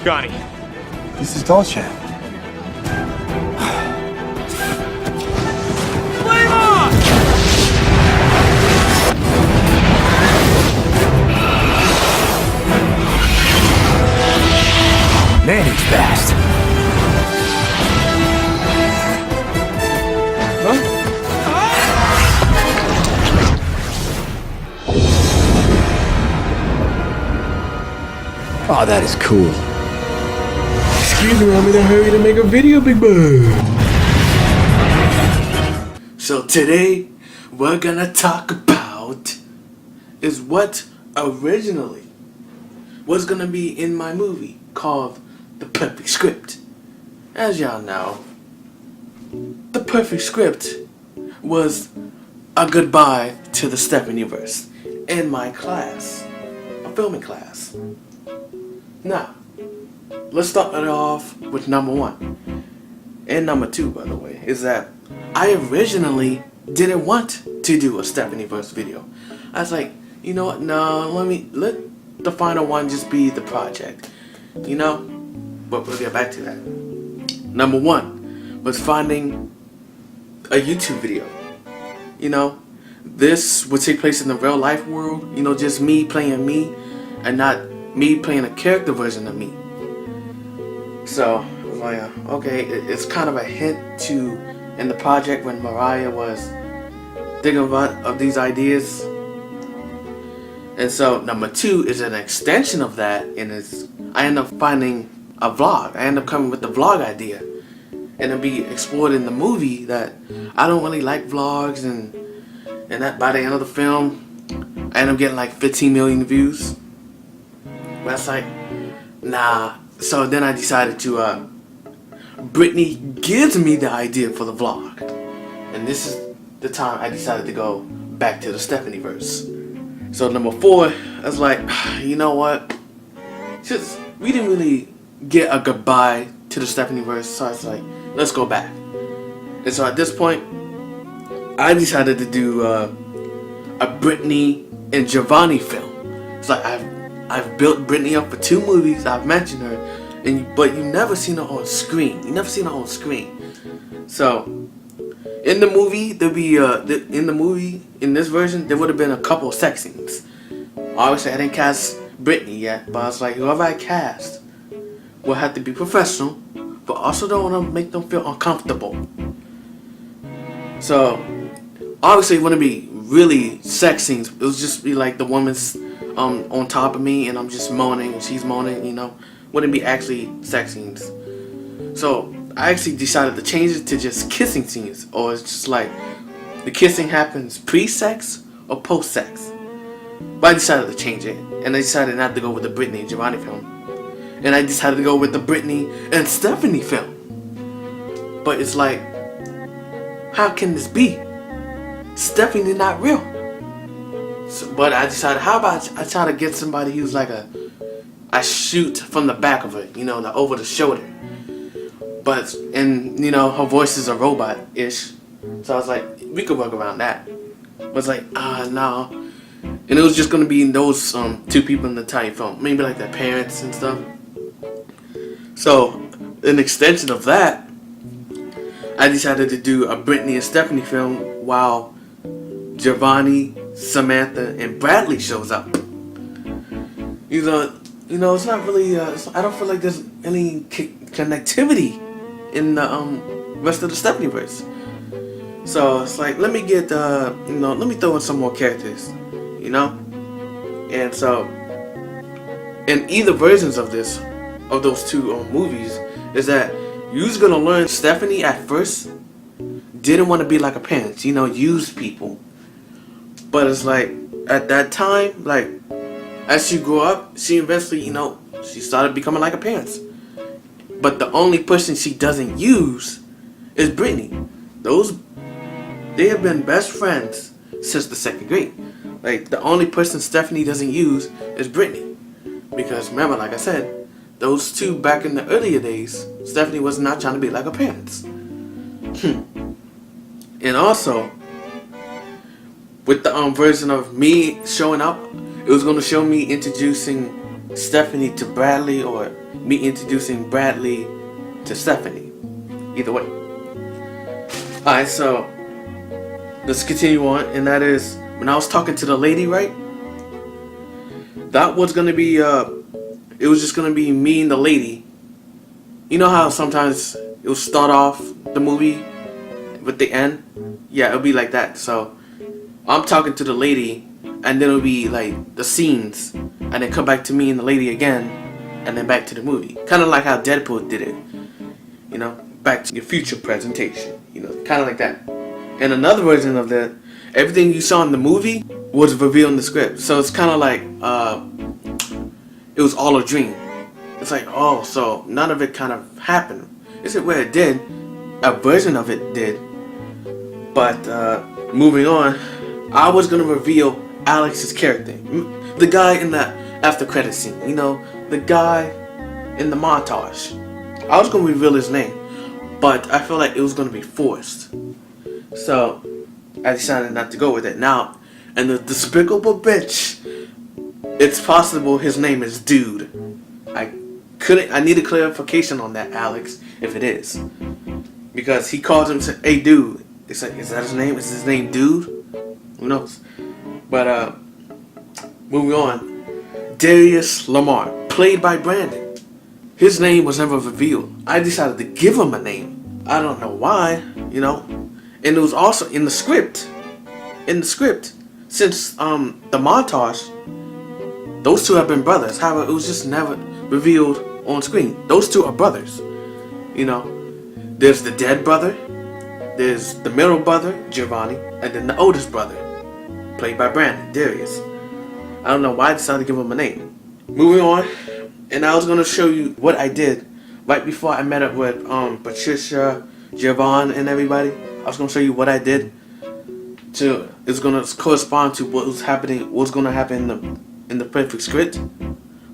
Johnny. This is Dolce. Flame on! Man, he's fast. Oh, that is cool. Excuse me, I'm in a hurry to make a video, Big Bird. So today, we're gonna talk about is what originally was gonna be in my movie called The Perfect Script. As y'all know, The Perfect Script was a goodbye to the StephanieVerse in my class, a filming class. Now, let's start it off with number one. And number two, by the way, is that I originally didn't want to do a StephanieVerse video. I was like, you know what, no, let the final one just be the project. You know? But we'll get back to that. Number one was finding a YouTube video. You know, this would take place in the real life world. You know, just me playing me and not me playing a character version of me. So, like, okay, it's kind of a hint to in the project when Mariah was thinking of these ideas. And so number two is an extension of that, and I end up finding a vlog. I end up coming with the vlog idea, and it'll be explored in the movie that I don't really like vlogs, and that by the end of the film, I end up getting like 15 million views. That's like, nah. So then I decided to, Brittany gives me the idea for the vlog. And this is the time I decided to go back to the StephanieVerse. So number four, I was like, you know what? Since we didn't really get a goodbye to the StephanieVerse, so I was like, let's go back. And so at this point, I decided to do a Brittany and Giovanni film. It's like I've built Brittany up for 2 movies. I've mentioned her, but you've never seen her on screen. You never seen her on screen. So in the movie, in this version, there would have been a couple of sex scenes. Obviously, I didn't cast Brittany yet, but I was like, whoever I cast will have to be professional, but also don't want to make them feel uncomfortable. So obviously, it wouldn't be really sex scenes. It would just be like the woman's on top of me and I'm just moaning and she's moaning, you know. Wouldn't be actually sex scenes. So I actually decided to change it to just kissing scenes, or it's just like the kissing happens pre-sex or post-sex. But I decided to change it, and I decided not to go with the Brittany and Giovanni film, and I decided to go with the Brittany and Stephanie film. But it's like, how can this be? Stephanie not real. So, but I decided, how about I try to get somebody who's like I shoot from the back of her, you know, over the shoulder. But, and, you know, her voice is a robot-ish. So I was like, we could work around that. But it's like, no. And it was just going to be those 2 people in the entire film. Maybe like their parents and stuff. So, an extension of that, I decided to do a Brittany and Stephanie film while Giovanni, Samantha, and Bradley shows up. You know, it's not really, I don't feel like there's any connectivity in the rest of the StephanieVerse. So it's like, let me get, let me throw in some more characters, you know? And so, in either versions of those 2 movies, is that you're gonna learn Stephanie at first didn't want to be like her parents, you know, use people. But it's like, at that time, like, as she grew up, she eventually, you know, she started becoming like her parents. But the only person she doesn't use is Brittany. They have been best friends since the 2nd grade. Like, the only person Stephanie doesn't use is Brittany. Because remember, like I said, those 2 back in the earlier days, Stephanie was not trying to be like her parents. And also, with the version of me showing up, it was going to show me introducing Stephanie to Bradley or me introducing Bradley to Stephanie. Either way. Alright, so let's continue on, and that is when I was talking to the lady, right? That was gonna be it was just gonna be me and the lady. You know how sometimes it will start off the movie with the end? Yeah, it'll be like that. So I'm talking to the lady, and then it'll be like the scenes, and then come back to me and the lady again, and then back to the movie. Kind of like how Deadpool did it. You know, back to your future presentation. You know, kind of like that. And another version of that, everything you saw in the movie was revealed in the script. So it's kind of like it was all a dream. It's like, oh, so none of it kind of happened. Is it where it did? A version of it did. But moving on, I was gonna reveal Alex's character, the guy in the after credit scene. You know, the guy in the montage. I was gonna reveal his name, but I feel like it was gonna be forced. So I decided not to go with it. Now, and the despicable bitch, it's possible his name is Dude. I need a clarification on that, Alex, if it is. Because he calls him, hey dude. It's like, is that his name? Is his name Dude? Who knows? But moving on. Darius Lamar, played by Brandon. His name was never revealed. I decided to give him a name. I don't know why, you know. And it was also in the script. Since the montage, those two have been brothers. However, it was just never revealed on screen. Those two are brothers. You know, there's the dead brother, there's the middle brother, Giovanni, and then the oldest brother, played by Brandon, Darius. I don't know why I decided to give him a name. Moving on, and I was going to show you what I did right before I met up with Patricia, Giovanni, and everybody. I was going to show you what I did. It's going to correspond to what was going to happen in the perfect script.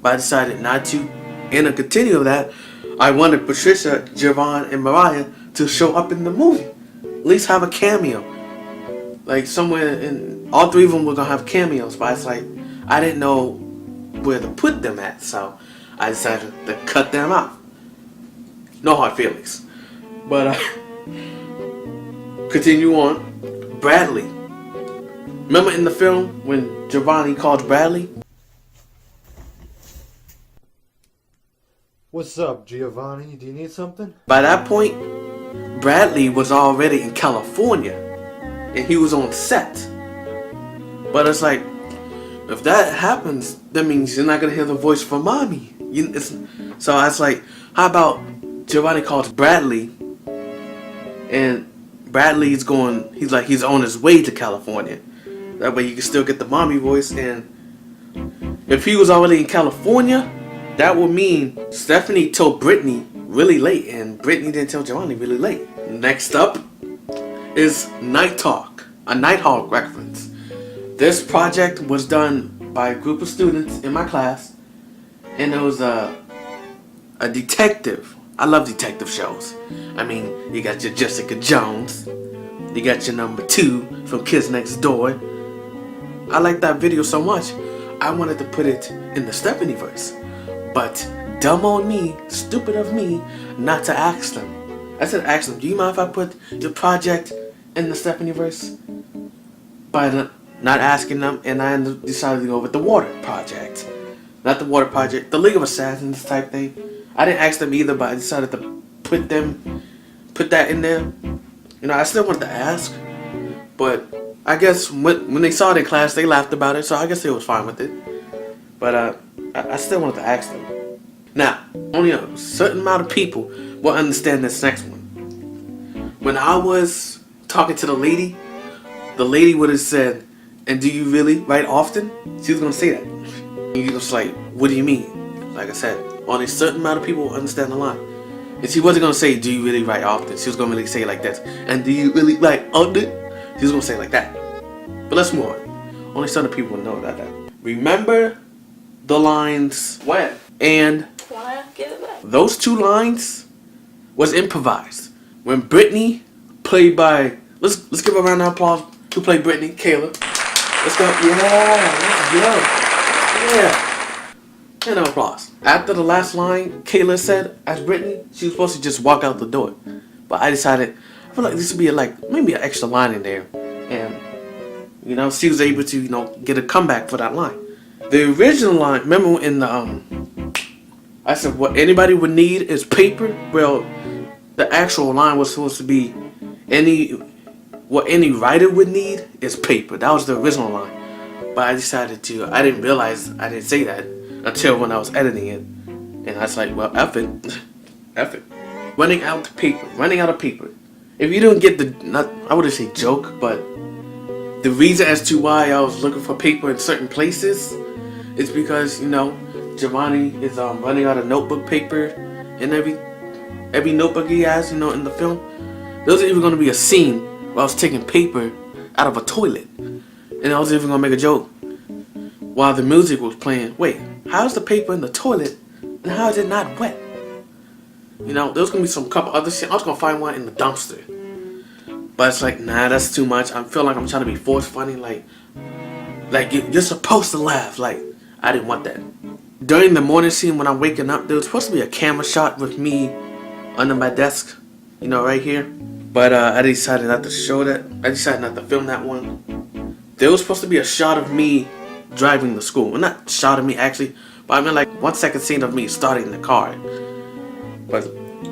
But I decided not to. And to continue that, I wanted Patricia, Giovanni, and Mariah to show up in the movie. At least have a cameo. Like somewhere in all three of them were gonna have cameos, but it's like I didn't know where to put them at, so I decided to cut them out. No hard feelings. But continue on. Bradley. Remember in the film when Giovanni called Bradley? What's up, Giovanni? Do you need something? By that point, Bradley was already in California, and he was on set. But it's like, if that happens, that means you're not gonna hear the voice from mommy. So I was like, how about Giovanni calls Bradley, and Bradley's going, he's on his way to California. That way you can still get the mommy voice. And if he was already in California, that would mean Stephanie told Brittany really late, and Brittany didn't tell Giovanni really late. Next up is Nighthawk, a Nighthawk reference. This project was done by a group of students in my class, and it was a detective. I love detective shows. I mean, you got your Jessica Jones, you got your number 2 from Kids Next Door. I like that video so much, I wanted to put it in the StephanieVerse. But dumb on me, stupid of me, not to ask them. I said ask them, do you mind if I put your project in the StephanieVerse? By not asking them, and I decided to go with the water project. Not the water project, the League of Assassins type thing. I didn't ask them either, but I decided to put that in there. You know, I still wanted to ask, but I guess when they saw it in class, they laughed about it, so I guess they was fine with it. But I still wanted to ask them. Now, only a certain amount of people will understand this next one. When I was talking to the lady would have said, and do you really write often? She was going to say that. And you was like, what do you mean? Like I said, only a certain amount of people will understand the line. And she wasn't going to say, do you really write often? She was going to really say it like this. And do you really write often? She was going to say it like that. But let's move on. Only certain people will know about that. Remember the lines when and those 2 lines was improvised. When Brittany, played by, let's give a round of applause to play Brittany, Kayla. Let's go. Yeah, let's go. Yeah. And of applause. After the last line Kayla said as Brittany, she was supposed to just walk out the door. But I decided, I feel like this would be maybe an extra line in there. And, she was able to, get a comeback for that line. The original line, remember in the, I said what anybody would need is paper? Well, the actual line was supposed to be what any writer would need is paper. That was the original line. But I didn't realize I didn't say that until when I was editing it. And I was like, well, F it. F it. Running out of paper. If you don't get I wouldn't say joke, but the reason as to why I was looking for paper in certain places is because, Giovanni is running out of notebook paper in every notebook he has, in the film. There was even going to be a scene where I was taking paper out of a toilet. And I was even going to make a joke while the music was playing. Wait, how's the paper in the toilet and how is it not wet? There was going to be couple other shit. I was going to find one in the dumpster. But it's like, nah, that's too much. I feel like I'm trying to be forced funny. Like you're supposed to laugh. Like, I didn't want that. During the morning scene when I'm waking up, there was supposed to be a camera shot with me under my desk, right here. But I decided not to show that. I decided not to film that one. There was supposed to be a shot of me driving to school. Well, not shot of me actually, but I mean like 1 second scene of me starting the car. But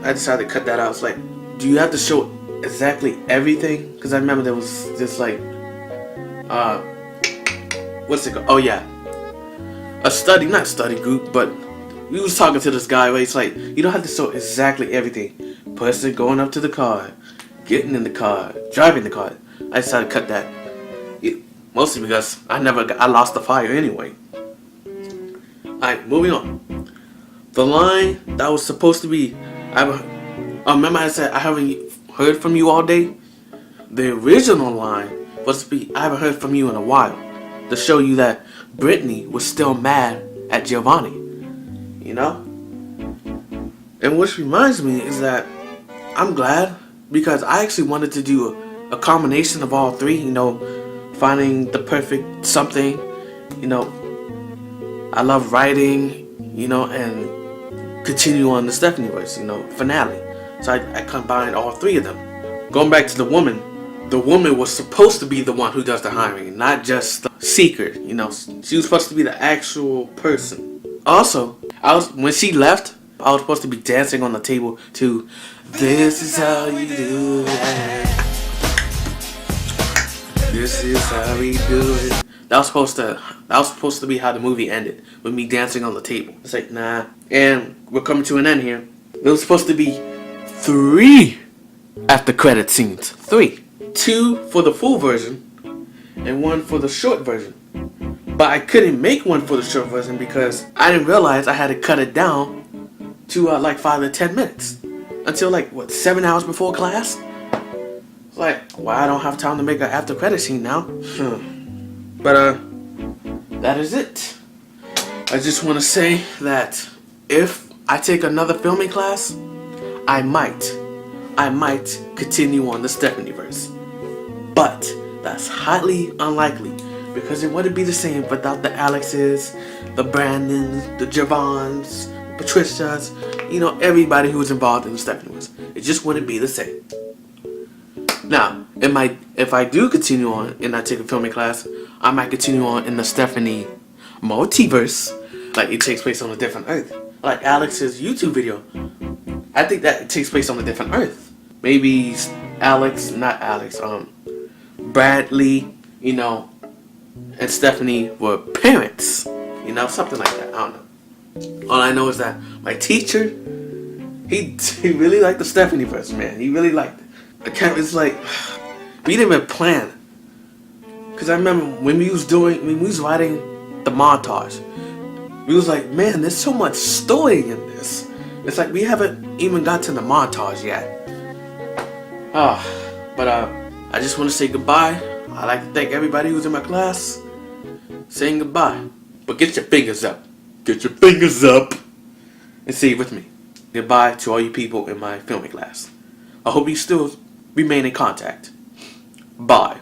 I decided to cut that out. I was like, do you have to show exactly everything? Because I remember there was this what's it called? Oh yeah, not study group, but we was talking to this guy where he's like, you don't have to show exactly everything. Person going up to the car, getting in the car, driving the car. I decided to cut that. Mostly because I lost the fire anyway. Alright, moving on. The line that was supposed to be, remember I said I haven't heard from you all day? The original line was to be, I haven't heard from you in a while. To show you that Brittany was still mad at Giovanni. And which reminds me is that I'm glad because I actually wanted to do a combination of all three, finding the perfect something, I love writing, and continue on the StephanieVerse, finale. So I combined all three of them. Going back to the woman was supposed to be the one who does the hiring, not just the seeker, she was supposed to be the actual person. Also, when she left, I was supposed to be dancing on the table to "This is how you do it. This is how we do it." That was supposed to be how the movie ended, with me dancing on the table. It's like, nah. And we're coming to an end here. There was supposed to be 3 after credit scenes. 3. 2 for the full version and 1 for the short version. But I couldn't make 1 for the short version because I didn't realize I had to cut it down to 5 to 10 minutes until 7 hours before class. It's like, I don't have time to make an after credit scene now. But that is it. I just want to say that if I take another filming class, I might continue on the StephanieVerse. But that's highly unlikely because it wouldn't be the same without the Alexes, the Brandons, the Javons, Patricias, everybody who was involved in the StephanieVerse. It just wouldn't be the same. Now, if I do continue on and I take a filming class, I might continue on in the Stephanie multiverse. It takes place on a different Earth. Like Alex's YouTube video, I think that it takes place on a different Earth. Maybe Bradley, and Stephanie were parents. Something like that. I don't know. All I know is that my teacher, he really liked the StephanieVerse, man. He really liked it. It's like, we didn't even plan. Because I remember when we was writing the montage, we was like, man, there's so much story in this. It's like we haven't even got to the montage yet. But I just want to say goodbye. I'd like to thank everybody who's in my class. Saying goodbye. But get your fingers up. Get your fingers up. And say it with me. Goodbye to all you people in my filming class. I hope you still remain in contact. Bye.